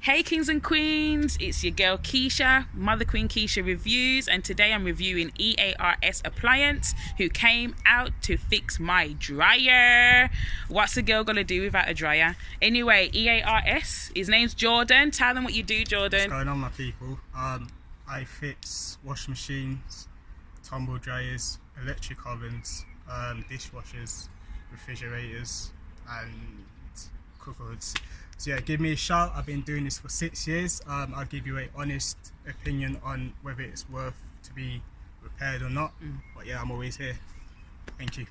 Hey kings and queens, it's your girl Keisha, Mother Queen Keisha Reviews, and today I'm reviewing EARS Appliance, who came out to fix my dryer. What's a girl gonna do without a dryer? Anyway, EARS, his name's Jordan. Tell them what you do, Jordan. What's going on, my people? I fix washing machines, tumble dryers, electric ovens, dishwashers, refrigerators and cookers. So yeah, give me a shout. I've been doing this for 6 years. I'll give you an honest opinion on whether it's worth to be repaired or not. But yeah, I'm always here. Thank you.